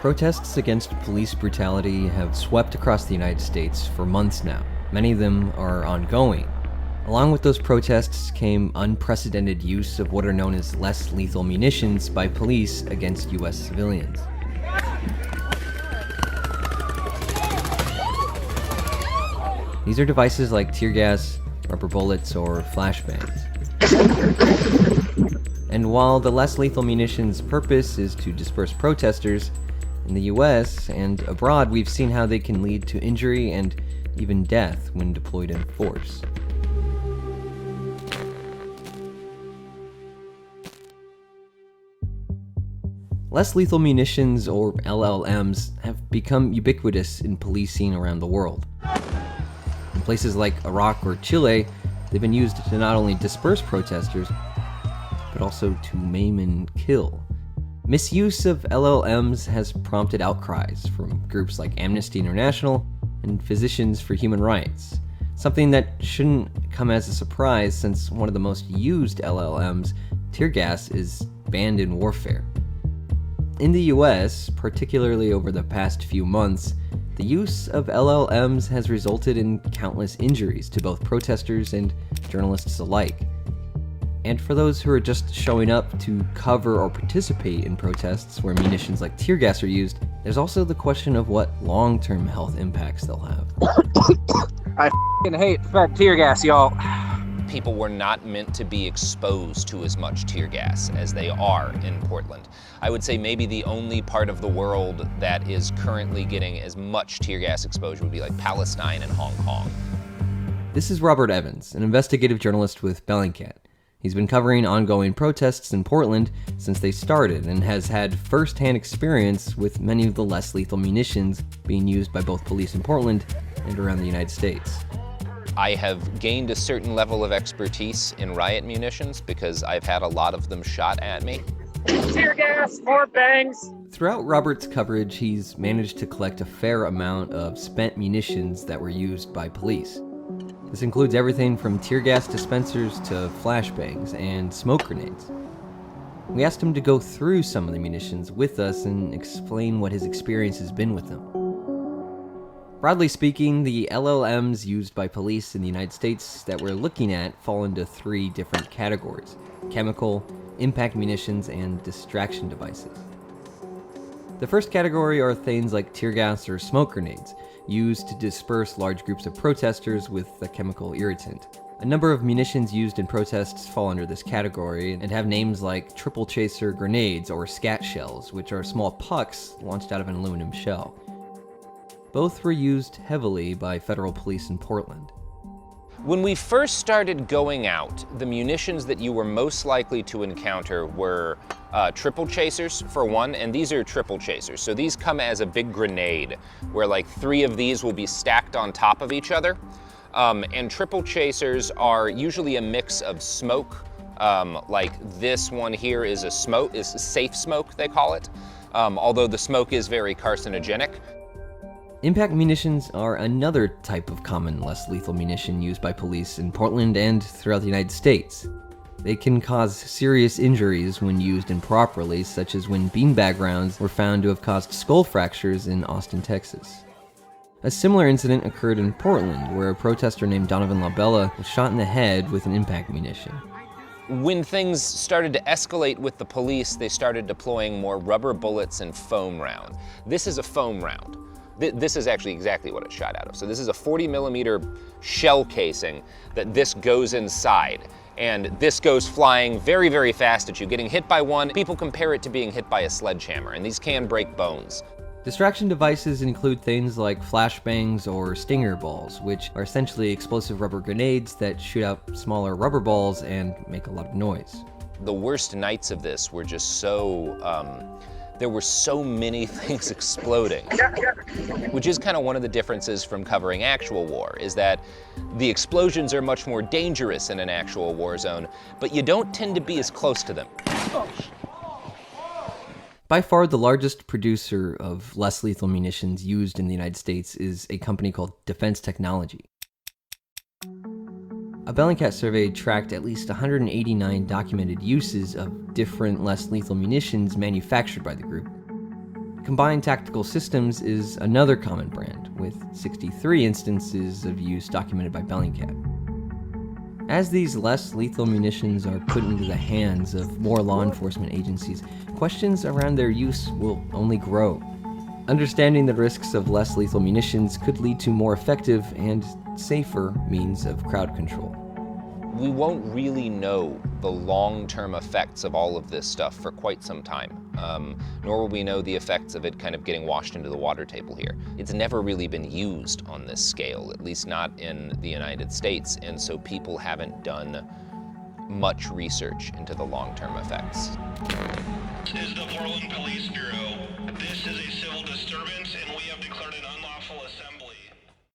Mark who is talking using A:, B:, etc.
A: Protests against police brutality have swept across the United States for months now. Many of them are ongoing. Along with those protests came unprecedented use of what are known as less lethal munitions by police against US civilians. These are devices like tear gas, rubber bullets, or flashbangs. And while the less lethal munitions' purpose is to disperse protesters, in the US and abroad we've seen how they can lead to injury and even death when deployed in force. Less lethal munitions, or LLMs, have become ubiquitous in policing around the world. In places like Iraq or Chile, they've been used to not only disperse protesters, but also to maim and kill. Misuse of LLMs has prompted outcries from groups like Amnesty International and Physicians for Human Rights, something that shouldn't come as a surprise since one of the most used LLMs, tear gas, is banned in warfare. In the US, particularly over the past few months, the use of LLMs has resulted in countless injuries to both protesters and journalists alike. And for those who are just showing up to cover or participate in protests where munitions like tear gas are used, there's also the question of what long-term health impacts they'll have.
B: I hate fat tear gas, y'all.
C: People were not meant to be exposed to as much tear gas as they are in Portland. I would say maybe the only part of the world that is currently getting as much tear gas exposure would be like Palestine and Hong Kong.
A: This is Robert Evans, an investigative journalist with Bellingcat. He's been covering ongoing protests in Portland since they started and has had first-hand experience with many of the less lethal munitions being used by both police in Portland and around the United States.
C: I have gained a certain level of expertise in riot munitions because I've had a lot of them shot at me.
B: Tear gas, more bangs.
A: Throughout Robert's coverage, he's managed to collect a fair amount of spent munitions that were used by police. This includes everything from tear gas dispensers to flashbangs and smoke grenades. We asked him to go through some of the munitions with us and explain what his experience has been with them. Broadly speaking, the LLMs used by police in the United States that we're looking at fall into three different categories: chemical, impact munitions, and distraction devices. The first category are things like tear gas or smoke grenades, used to disperse large groups of protesters with a chemical irritant. A number of munitions used in protests fall under this category and have names like triple chaser grenades or scat shells, which are small pucks launched out of an aluminum shell. Both were used heavily by federal police in Portland.
C: When we first started going out, the munitions that you were most likely to encounter were triple chasers, for one, and these are triple chasers. So these come as a big grenade, where like 3 of these will be stacked on top of each other. And triple chasers are usually a mix of smoke, like this one here is safe smoke, they call it, although the smoke is very carcinogenic.
A: Impact munitions are another type of common less lethal munition used by police in Portland and throughout the United States. They can cause serious injuries when used improperly, such as when beanbag rounds were found to have caused skull fractures in Austin, Texas. A similar incident occurred in Portland, where a protester named Donovan LaBella was shot in the head with an impact munition.
C: When things started to escalate with the police, they started deploying more rubber bullets and foam rounds. This is a foam round. This is actually exactly what it's shot out of. So this is a 40 millimeter shell casing that this goes inside. And this goes flying very, very fast at you. Getting hit by one, people compare it to being hit by a sledgehammer, and these can break bones.
A: Distraction devices include things like flashbangs or stinger balls, which are essentially explosive rubber grenades that shoot out smaller rubber balls and make a lot of noise.
C: The worst nights of this were just so, there were so many things exploding, which is kind of one of the differences from covering actual war, is that the explosions are much more dangerous in an actual war zone, but you don't tend to be as close to them.
A: By far, the largest producer of less lethal munitions used in the United States is a company called Defense Technology. A Bellingcat survey tracked at least 189 documented uses of different less lethal munitions manufactured by the group. Combined Tactical Systems is another common brand, with 63 instances of use documented by Bellingcat. As these less lethal munitions are put into the hands of more law enforcement agencies, questions around their use will only grow. Understanding the risks of less lethal munitions could lead to more effective and safer means of crowd control.
C: We won't really know the long-term effects of all of this stuff for quite some time, nor will we know the effects of it kind of getting washed into the water table here. It's never really been used on this scale, at least not in the United States, and so people haven't done much research into the long-term effects.
D: This is the Portland Police Bureau. This is a civil disturbance, and we have declared an unlawful assembly.